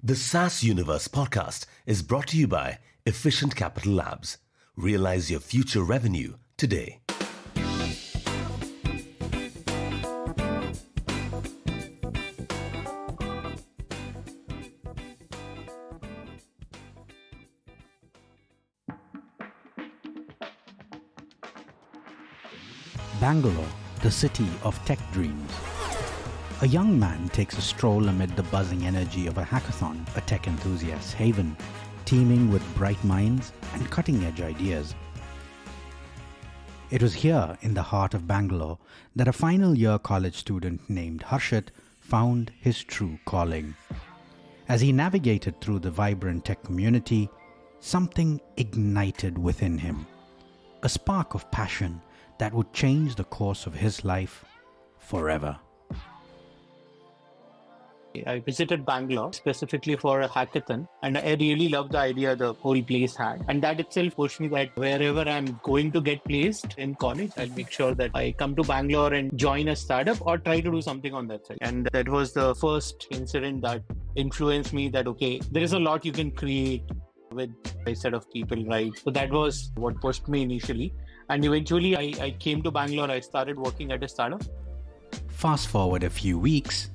The SaaS Universe podcast is brought to you by Efficient Capital Labs. Realize your future revenue today. Bangalore, the city of tech dreams. A young man takes a stroll amid the buzzing energy of a hackathon, a tech enthusiast's haven, teeming with bright minds and cutting-edge ideas. It was here, in the heart of Bangalore, that a final-year college student named Harshit found his true calling. As he navigated through the vibrant tech community, something ignited within him. A spark of passion that would change the course of his life forever. I visited Bangalore specifically for a hackathon, and I really loved the idea the whole place had. And that itself pushed me that wherever I'm going to get placed in college, I'll make sure that I come to Bangalore and join a startup or try to do something on that side. And that was the first incident that influenced me that, okay, there is a lot you can create with a set of people, right? So that was what pushed me initially. And eventually I came to Bangalore, I started working at a startup. Fast forward a few weeks,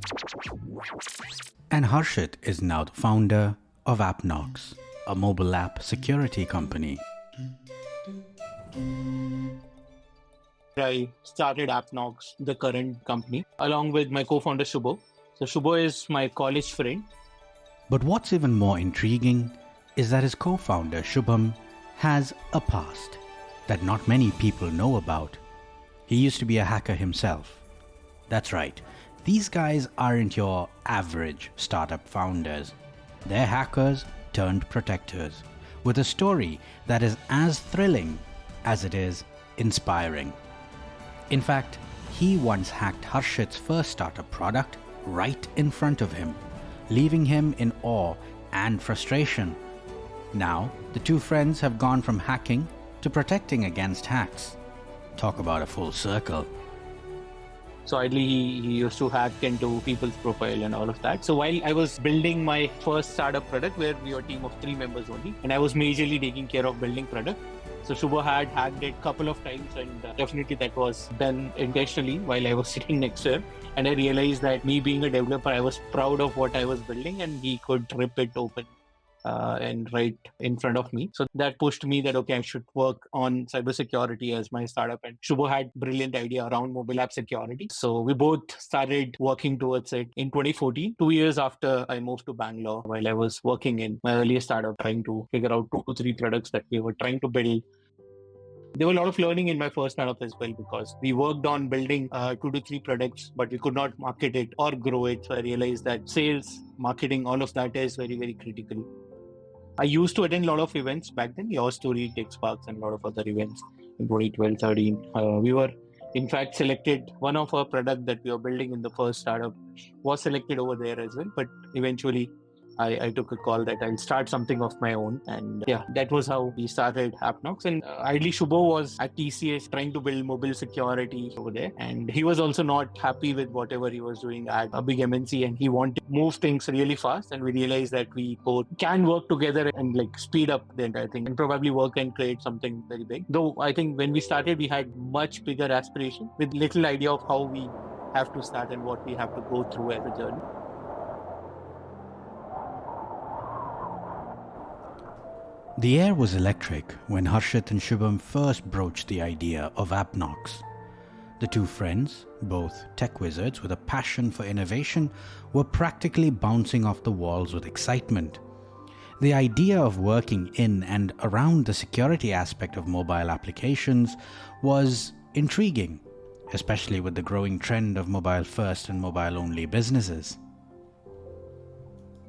and Harshit is now the founder of Appknox, a mobile app security company. I started Appknox, the current company, along with my co-founder Shubho. So Shubho is my college friend. But what's even more intriguing is that his co-founder Shubham has a past that not many people know about. He used to be a hacker himself. That's right, these guys aren't your average startup founders. They're hackers turned protectors, with a story that is as thrilling as it is inspiring. In fact, he once hacked Harshit's first startup product right in front of him, leaving him in awe and frustration. Now, the two friends have gone from hacking to protecting against hacks. Talk about a full circle. So ideally, he used to hack into people's profile and all of that. So while I was building my first startup product, where we were a team of 3 members only, and I was majorly taking care of building product. So Shubho had hacked it a couple of times, and definitely that was done intentionally while I was sitting next to him. And I realized that me being a developer, I was proud of what I was building, and he could rip it open and right in front of me. So that pushed me that, okay, I should work on cybersecurity as my startup. And Shubho had brilliant idea around mobile app security. So we both started working towards it in 2014, 2 years after I moved to Bangalore, while I was working in my earlier startup, trying to figure out 2 to 3 products that we were trying to build. There were a lot of learning in my first startup as well, because we worked on building 2 to 3 products, but we could not market it or grow it. So I realized that sales, marketing, all of that is very, very critical. I used to attend a lot of events back then, Your Story, TechSparks, and a lot of other events in 2012-13. We were, in fact, selected. One of our product that we were building in the first startup was selected over there as well. But eventually, I took a call that I'll start something of my own. And yeah, that was how we started Appknox. And ideally, Shubho was at TCS trying to build mobile security over there. And he was also not happy with whatever he was doing at a big MNC. And he wanted to move things really fast. And we realized that we both can work together and like speed up the entire thing and probably work and create something very big. Though I think when we started, we had much bigger aspiration with little idea of how we have to start and what we have to go through as a journey. The air was electric when Harshit and Shubham first broached the idea of Appknox. The two friends, both tech wizards with a passion for innovation, were practically bouncing off the walls with excitement. The idea of working in and around the security aspect of mobile applications was intriguing, especially with the growing trend of mobile-first and mobile-only businesses.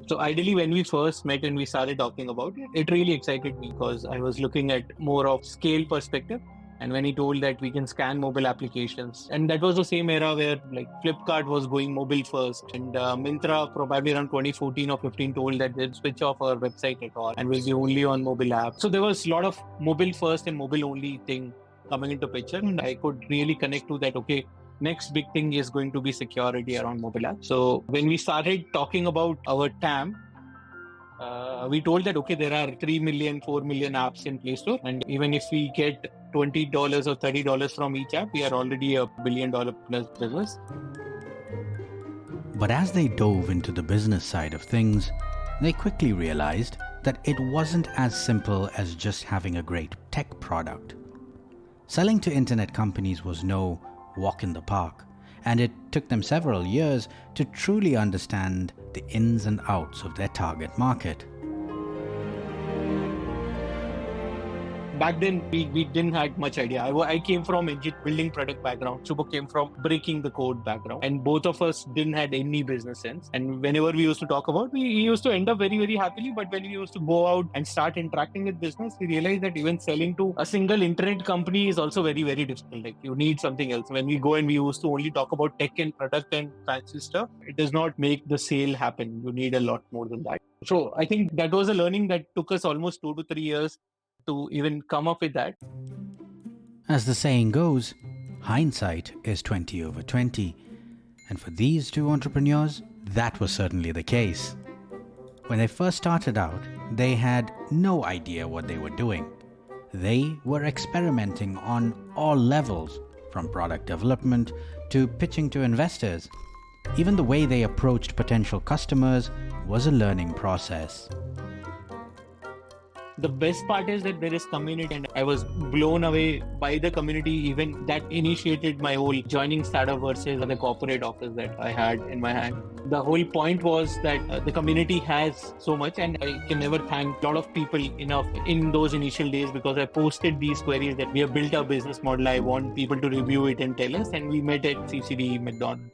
So ideally, when we first met and we started talking about it, it really excited me because I was looking at more of scale perspective. And when he told that we can scan mobile applications, and that was the same era where like Flipkart was going mobile first, and Myntra probably around 2014 or 15 told that they'd switch off our website at all and will be only on mobile apps. So there was a lot of mobile first and mobile only thing coming into picture, and I could really connect to that. Okay, next big thing is going to be security around mobile apps. So when we started talking about our TAM, We told that, okay, there are 3 million, 4 million apps in Play Store. And even if we get $20 or $30 from each app, we are already $1 billion plus business. But as they dove into the business side of things, they quickly realized that it wasn't as simple as just having a great tech product. Selling to internet companies was no walk in the park, and it took them several years to truly understand the ins and outs of their target market. Back then, we didn't have much idea. I came from engine building product background. Subha came from breaking the code background. And both of us didn't have any business sense. And whenever we used to talk about, we used to end up very, very happily. But when we used to go out and start interacting with business, we realized that even selling to a single internet company is also very, very difficult. Like, you need something else. When we go and we used to only talk about tech and product and fancy stuff, it does not make the sale happen. You need a lot more than that. So I think that was a learning that took us almost 2 to 3 years to even come up with that. As the saying goes, hindsight is 20/20. And for these two entrepreneurs, that was certainly the case. When they first started out, they had no idea what they were doing. They were experimenting on all levels, from product development to pitching to investors. Even the way they approached potential customers was a learning process. The best part is that there is community, and I was blown away by the community even that initiated my whole joining startup versus the corporate office that I had in my hand. The whole point was that the community has so much, and I can never thank a lot of people enough in those initial days, because I posted these queries that we have built our business model. I want people to review it and tell us, and we met at CCD, McDonald's.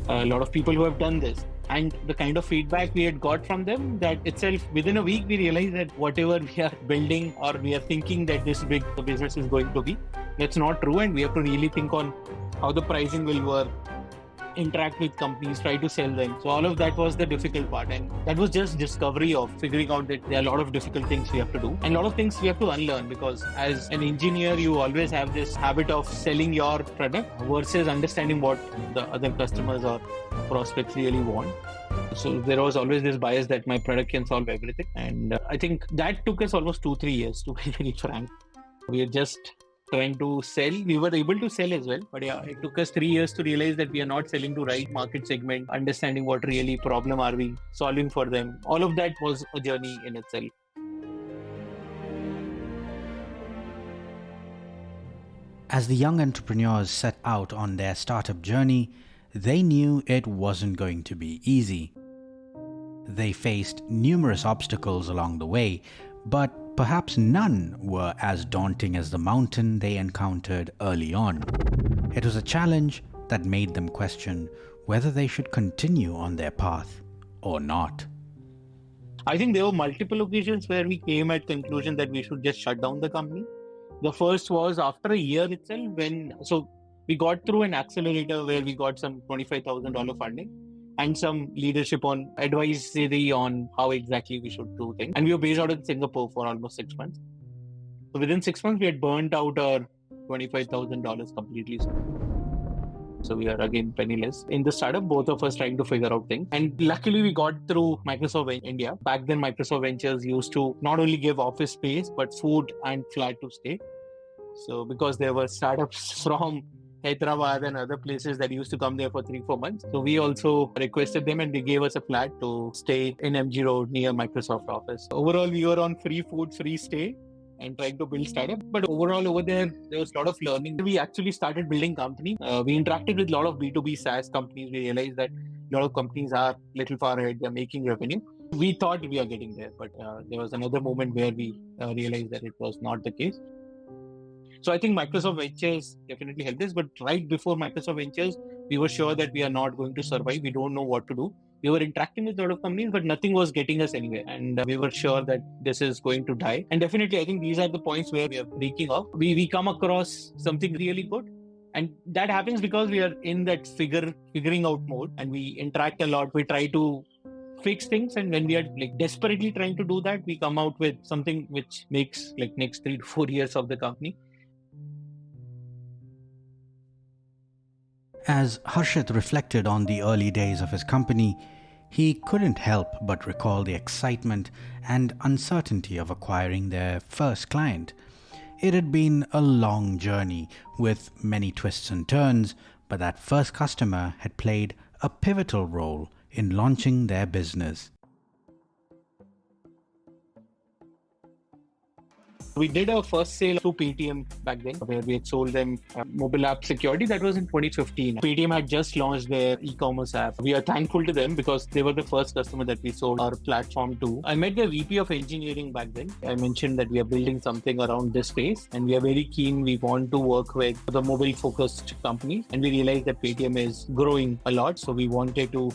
A lot of people who have done this. And the kind of feedback we had got from them, that itself, within a week, we realized that whatever we are building or we are thinking that this big business is going to be, that's not true. And we have to really think on how the pricing will work, interact with companies, try to sell them. So all of that was the difficult part. And that was just discovery of figuring out that there are a lot of difficult things we have to do and a lot of things we have to unlearn, because as an engineer, you always have this habit of selling your product versus understanding what the other customers or prospects really want. So there was always this bias that my product can solve everything. And I think that took us almost 2-3 years, to be very frank. We are just trying to sell. We were able to sell as well, but yeah, it took us 3 years to realize that we are not selling to right market segment, understanding what really problem are we solving for them. All of that was a journey in itself. As the young entrepreneurs set out on their startup journey, they knew it wasn't going to be easy. They faced numerous obstacles along the way, but perhaps none were as daunting as the mountain they encountered early on. It was a challenge that made them question whether they should continue on their path or not. I think there were multiple occasions where we came at conclusion that we should just shut down the company. The first was after a year itself, so we got through an accelerator where we got some $25,000 funding and some leadership on advisory on how exactly we should do things. And we were based out in Singapore for almost 6 months. So within 6 months, we had burnt out our $25,000 completely. So we are again penniless. In the startup, both of us trying to figure out things. And luckily, we got through Microsoft India. Back then, Microsoft Ventures used to not only give office space, but food and flat to stay. So because there were startups from Hyderabad and other places that used to come there for 3-4 months. So we also requested them and they gave us a flat to stay in MG Road near Microsoft office. Overall, we were on free food, free stay and trying to build startup. But overall over there was a lot of learning. We actually started building company. We interacted with a lot of B2B SaaS companies. We realized that a lot of companies are little far ahead. They're making revenue. We thought we are getting there, but there was another moment where we realized that it was not the case. So I think Microsoft Ventures definitely helped us, but right before Microsoft Ventures, we were sure that we are not going to survive. We don't know what to do. We were interacting with a lot of companies, but nothing was getting us anywhere. And we were sure that this is going to die. And definitely, I think these are the points where we are breaking off. We come across something really good. And that happens because we are in that figuring out mode and we interact a lot. We try to fix things, and when we are desperately trying to do that, we come out with something which makes next 3 to 4 years of the company. As Harshit reflected on the early days of his company, he couldn't help but recall the excitement and uncertainty of acquiring their first client. It had been a long journey with many twists and turns, but that first customer had played a pivotal role in launching their business. We did our first sale through Paytm back then, where we had sold them mobile app security. That was in 2015. Paytm had just launched their e-commerce app. We are thankful to them because they were the first customer that we sold our platform to. I met the VP of engineering back then. I mentioned that we are building something around this space and we are very keen. We want to work with the mobile focused companies, and we realized that Paytm is growing a lot. So we wanted to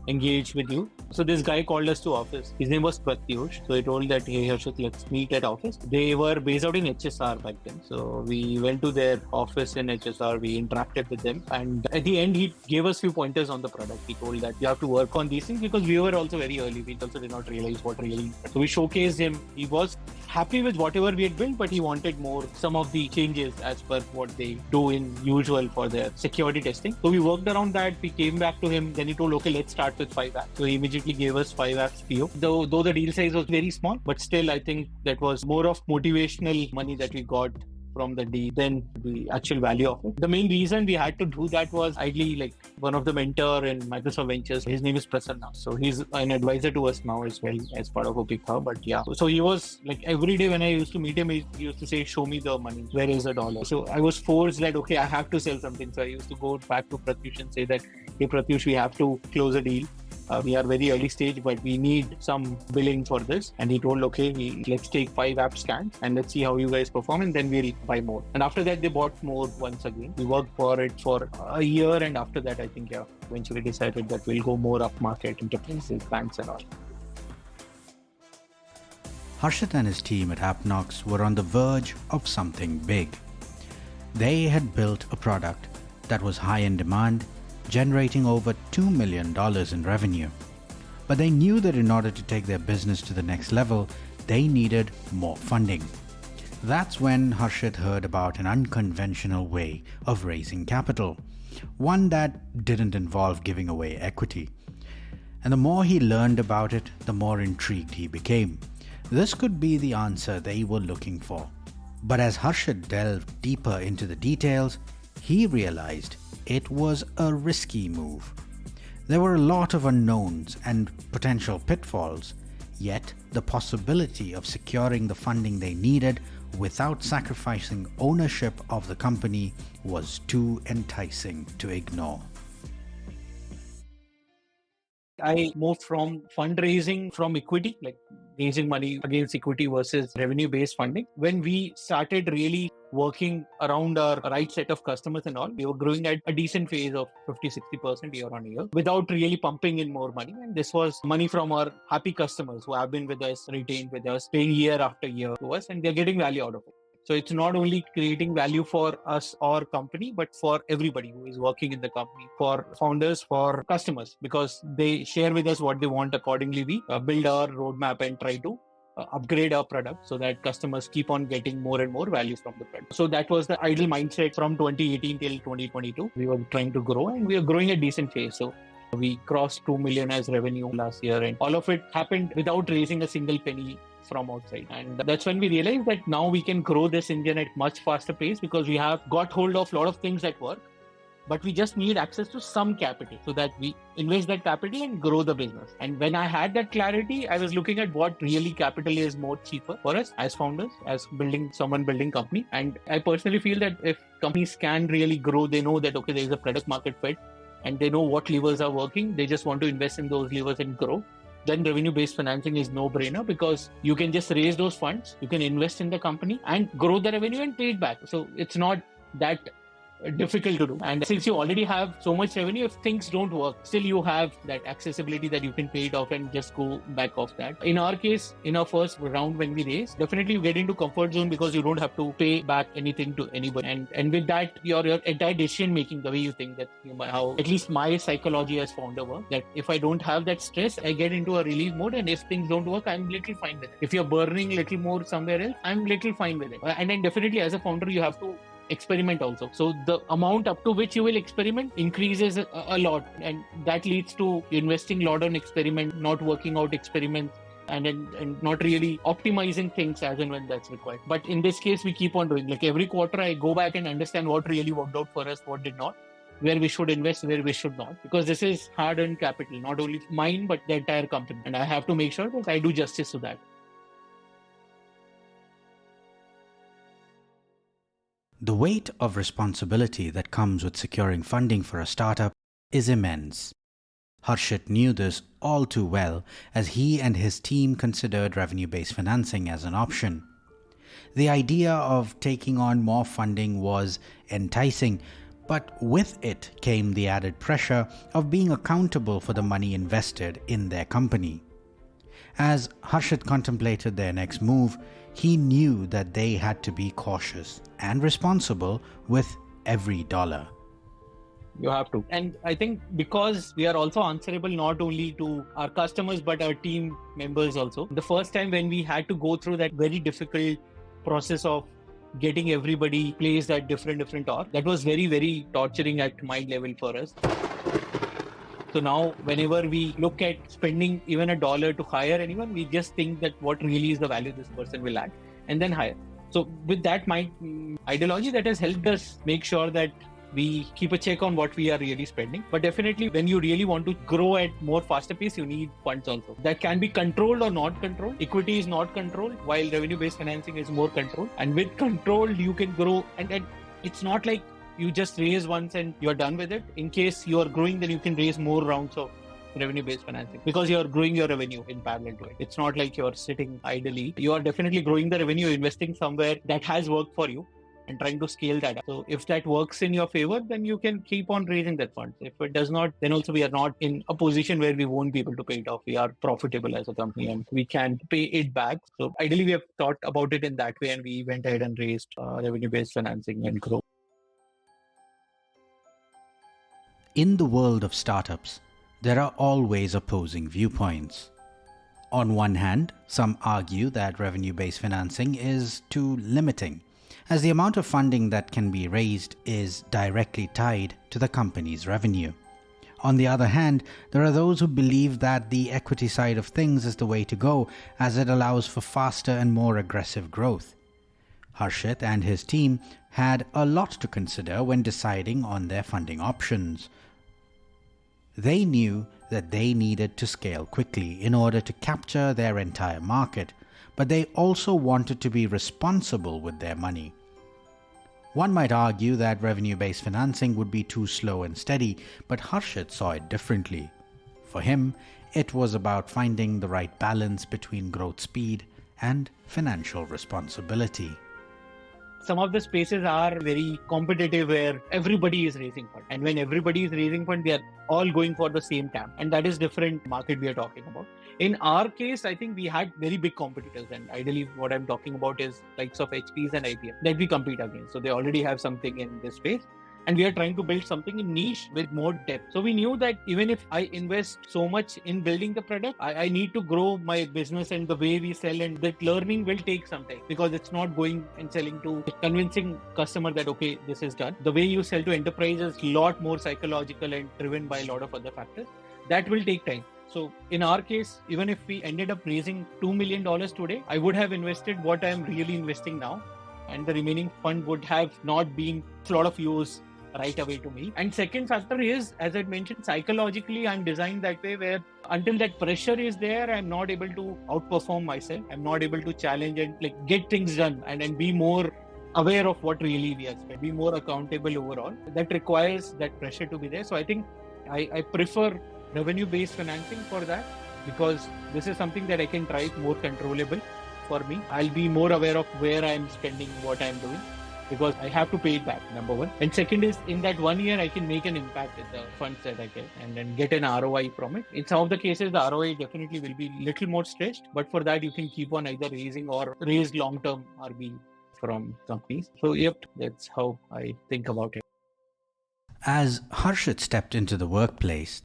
engage with you. So this guy called us to office. His name was Pratyush. So he told that, hey Harshit, let's meet at office. They were based out in HSR back then. So we went to their office in HSR. We interacted with them. And at the end, he gave us few pointers on the product. He told that you have to work on these things because we were also very early. We also did not realize what really. So we showcased him. He was happy with whatever we had built, but he wanted more, some of the changes as per what they do in usual for their security testing. So we worked around that. We came back to him. Then he told, okay, let's start with 5 apps. So he immediately gave us 5 apps PO. Though the deal size was very small, but still I think that was more of motivational money that we got from the deal than the actual value of it. The main reason we had to do that was ideally like one of the mentor in Microsoft Ventures, his name is Prasanna. So he's an advisor to us now as well as part of Opika. But yeah, so he was like every day when I used to meet him, he used to say, show me the money. Where is the dollar? So I was forced that, okay, I have to sell something. So I used to go back to Pratyush and say that, hey Pratyush, we have to close a deal. We are very early stage, but we need some billing for this. And he told, okay, let's take 5 app scans and let's see how you guys perform, and then we'll buy more. And after that, they bought more once again. We worked for it for a year, and after that, I think, eventually decided that we'll go more upmarket enterprises, banks and all. Harshit and his team at Appknox were on the verge of something big. They had built a product that was high in demand, generating over $2 million in revenue. But they knew that in order to take their business to the next level, they needed more funding. That's when Harshit heard about an unconventional way of raising capital, one that didn't involve giving away equity. And the more he learned about it, the more intrigued he became. This could be the answer they were looking for. But as Harshit delved deeper into the details, he realized it was a risky move. There were a lot of unknowns and potential pitfalls, yet the possibility of securing the funding they needed without sacrificing ownership of the company was too enticing to ignore. I moved from fundraising from equity, like raising money against equity versus revenue-based funding. When we started really working around our right set of customers and all, we were growing at a decent phase of 50-60% year on year without really pumping in more money. And this was money from our happy customers who have been with us, retained with us, paying year after year to us, and they're getting value out of it. So it's not only creating value for us or company, but for everybody who is working in the company, for founders, for customers, because they share with us what they want. Accordingly, we build our roadmap and try to upgrade our product so that customers keep on getting more and more value from the product. So that was the ideal mindset from 2018 till 2022. We were trying to grow, and we are growing at decent pace. So we crossed 2 million as revenue last year, and all of it happened without raising a single penny from outside. And that's when we realized that now we can grow this engine at much faster pace because we have got hold of a lot of things that work, but we just need access to some capital so that we invest that capital and grow the business. And when I had that clarity, I was looking at what really capital is more cheaper for us as founders, as building company. And I personally feel that if companies can really grow, they know that, okay, there is a product market fit and they know what levers are working. They just want to invest in those levers and grow. Then revenue-based financing is no-brainer because you can just raise those funds, you can invest in the company and grow the revenue and pay it back. So it's not that difficult to do. And since you already have so much revenue, if things don't work, still you have that accessibility that you can pay it off and just go back off that. In our case, in our first round when we raise, definitely you get into comfort zone because you don't have to pay back anything to anybody. And with that, your entire decision making, the way you think, that how at least my psychology as founder works, that if I don't have that stress, I get into a relief mode, and if things don't work, I'm little fine with it. If you're burning little more somewhere else, I'm little fine with it. And then definitely as a founder, you have to experiment also. So the amount up to which you will experiment increases a lot, and that leads to investing a lot on experiment, not working out experiments, and not really optimizing things as and when that's required. But in this case, we keep on doing, like every quarter I go back and understand what really worked out for us, what did not, where we should invest, where we should not, because this is hard-earned capital, not only mine but the entire company, and I have to make sure that I do justice to that. The weight of responsibility that comes with securing funding for a startup is immense. Harshit knew this all too well as he and his team considered revenue-based financing as an option. The idea of taking on more funding was enticing, but with it came the added pressure of being accountable for the money invested in their company. As Harshit contemplated their next move, he knew that they had to be cautious and responsible with every dollar. You have to. And I think because we are also answerable not only to our customers but our team members also. The first time when we had to go through that very difficult process of getting everybody placed at different org, that was very, very torturing at mind level for us. So now whenever we look at spending even $1 to hire anyone, we just think that what really is the value this person will add and then hire. So with that mind ideology, that has helped us make sure that we keep a check on what we are really spending. But definitely when you really want to grow at more faster pace, you need funds also. That can be controlled or not controlled. Equity is not controlled, while revenue-based financing is more controlled. And with control, you can grow. And it's not like you just raise once and you're done with it. In case you are growing, then you can raise more rounds of revenue-based financing because you're growing your revenue in parallel to it. It's not like you're sitting idly. You are definitely growing the revenue, investing somewhere that has worked for you and trying to scale that up. So if that works in your favor, then you can keep on raising that fund. If it does not, then also we are not in a position where we won't be able to pay it off. We are profitable as a company and we can pay it back. So ideally, we have thought about it in that way and we went ahead and raised revenue-based financing and grow. In the world of startups, there are always opposing viewpoints. On one hand, some argue that revenue-based financing is too limiting, as the amount of funding that can be raised is directly tied to the company's revenue. On the other hand, there are those who believe that the equity side of things is the way to go, as it allows for faster and more aggressive growth. Harshit and his team had a lot to consider when deciding on their funding options. They knew that they needed to scale quickly in order to capture their entire market, but they also wanted to be responsible with their money. One might argue that revenue-based financing would be too slow and steady, but Harshit saw it differently. For him, it was about finding the right balance between growth speed and financial responsibility. Some of the spaces are very competitive where everybody is raising fund. And when everybody is raising fund, they are all going for the same TAM. And that is different market we are talking about. In our case, I think we had very big competitors. And ideally, what I'm talking about is likes of HPs and IBM that we compete against. So they already have something in this space. And we are trying to build something in niche with more depth. So we knew that even if I invest so much in building the product, I need to grow my business and the way we sell, and that learning will take some time because it's not going and selling to convincing customer that, okay, this is done. The way you sell to enterprise is a lot more psychological and driven by a lot of other factors. That will take time. So in our case, even if we ended up raising $2 million today, I would have invested what I am really investing now. And the remaining fund would have not been a lot of use right away to me. And second factor is, as I mentioned, psychologically, I'm designed that way where until that pressure is there, I'm not able to outperform myself. I'm not able to challenge and get things done and be more aware of what really we are spending, be more accountable overall. That requires that pressure to be there. So I think I prefer revenue-based financing for that because this is something that I can drive more controllable for me. I'll be more aware of where I'm spending, what I'm doing, because I have to pay it back, number one. And second is, in that 1 year, I can make an impact with the funds that I get and then get an ROI from it. In some of the cases, the ROI definitely will be a little more stretched, but for that, you can keep on either raising or raise long-term RB from companies. So yep, that's how I think about it. As Harshit stepped into the workplace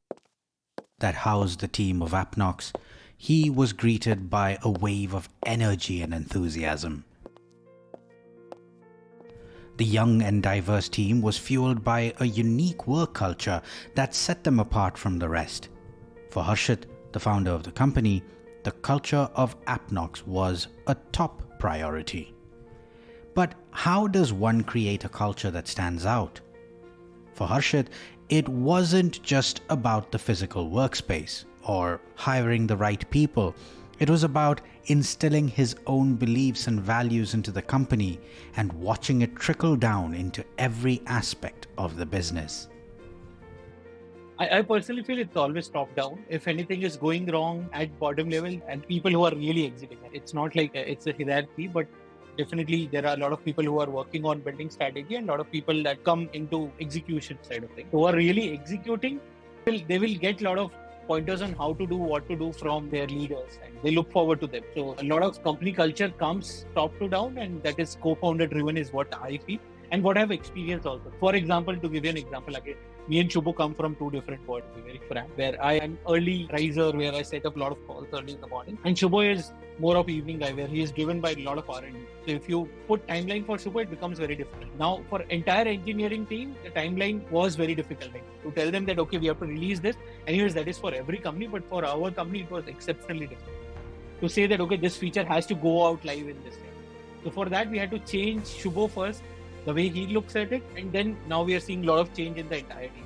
that housed the team of Appknox, he was greeted by a wave of energy and enthusiasm. The young and diverse team was fueled by a unique work culture that set them apart from the rest. For Harshit, the founder of the company, the culture of Appknox was a top priority. But how does one create a culture that stands out? For Harshit, it wasn't just about the physical workspace or hiring the right people. It was about instilling his own beliefs and values into the company and watching it trickle down into every aspect of the business. I personally feel it's always top down. If anything is going wrong at bottom level and people who are really executing, it's not like it's a hierarchy, but definitely there are a lot of people who are working on building strategy and a lot of people that come into execution side of things. Who are really executing, they will get a lot of pointers on how to do, what to do from their leaders, and they look forward to them. So a lot of company culture comes top to down, and that is co-founder driven is what I feel and what I've experienced also. For example, to give you an example again, me and Shubho come from two different worlds, to be very frank, where I am early riser, where I set up a lot of calls early in the morning, and Shubho is more of evening guy, where he is driven by a lot of R&D. So if you put timeline for Shubho, it becomes very different. Now for entire engineering team, the timeline was very difficult. Like, to tell them that, okay, we have to release this. Anyways, that is for every company, but for our company, it was exceptionally difficult. To say that, okay, this feature has to go out live in this time. So for that, we had to change Shubho first, the way he looks at it, and then now we are seeing a lot of change in the entire team.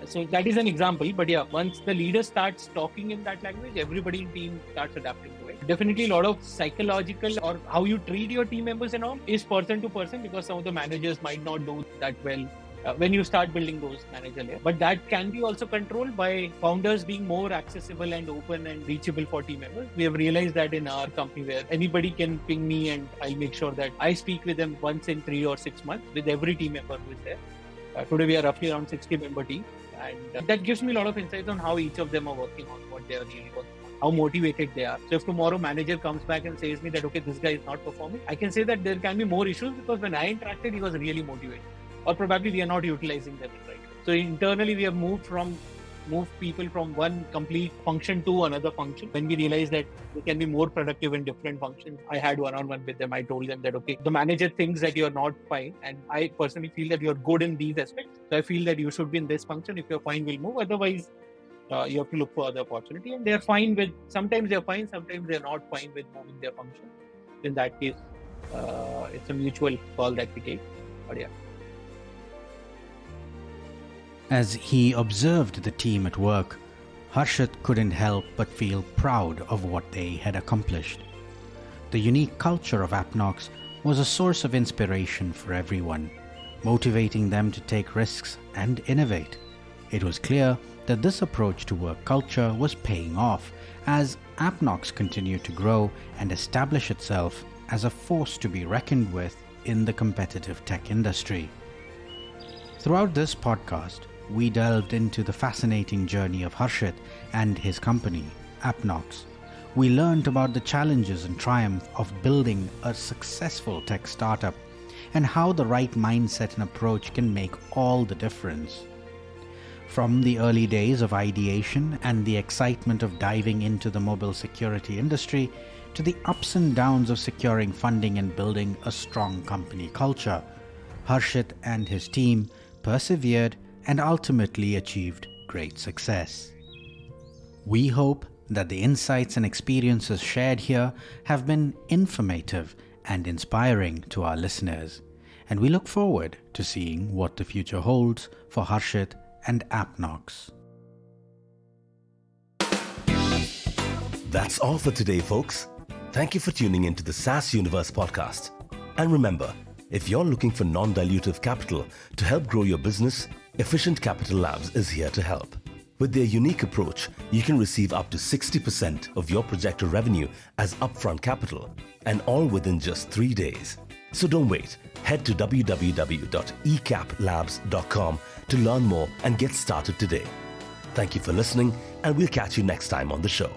So that is an example, but yeah, once the leader starts talking in that language, everybody in team starts adapting to it. Definitely a lot of psychological or how you treat your team members and all is person to person, because some of the managers might not do that well when you start building those manager layers. But that can be also controlled by founders being more accessible and open and reachable for team members. We have realized that in our company, where anybody can ping me and I'll make sure that I speak with them once in 3 or 6 months with every team member who is there. Today we are roughly around 60 member team, and that gives me a lot of insights on how each of them are working on, what they are really working on, how motivated they are. So if tomorrow manager comes back and says me that, okay, this guy is not performing, I can say that there can be more issues because when I interacted, he was really motivated, or probably we are not utilizing them right. So internally we have moved people from one complete function to another function. When we realized that they can be more productive in different functions, I had one-on-one with them. I told them that, okay, the manager thinks that you're not fine, and I personally feel that you're good in these aspects. So I feel that you should be in this function. If you're fine, we'll move. Otherwise, you have to look for other opportunity. And they're fine with, sometimes they're fine, sometimes they're not fine with moving their function. In that case, it's a mutual call that we take. But yeah. As he observed the team at work, Harshit couldn't help but feel proud of what they had accomplished. The unique culture of Appknox was a source of inspiration for everyone, motivating them to take risks and innovate. It was clear that this approach to work culture was paying off as Appknox continued to grow and establish itself as a force to be reckoned with in the competitive tech industry. Throughout this podcast, we delved into the fascinating journey of Harshit and his company, Appknox. We learned about the challenges and triumph of building a successful tech startup and how the right mindset and approach can make all the difference. From the early days of ideation and the excitement of diving into the mobile security industry to the ups and downs of securing funding and building a strong company culture, Harshit and his team persevered and ultimately achieved great success. We hope that the insights and experiences shared here have been informative and inspiring to our listeners, and we look forward to seeing what the future holds for Harshit and Appknox. That's all for today, folks. Thank you for tuning into the SaaS Universe podcast. And remember, if you're looking for non-dilutive capital to help grow your business, Efficient Capital Labs is here to help. With their unique approach, you can receive up to 60% of your projected revenue as upfront capital, and all within just 3 days. So don't wait. Head to www.ecaplabs.com to learn more and get started today. Thank you for listening, and we'll catch you next time on the show.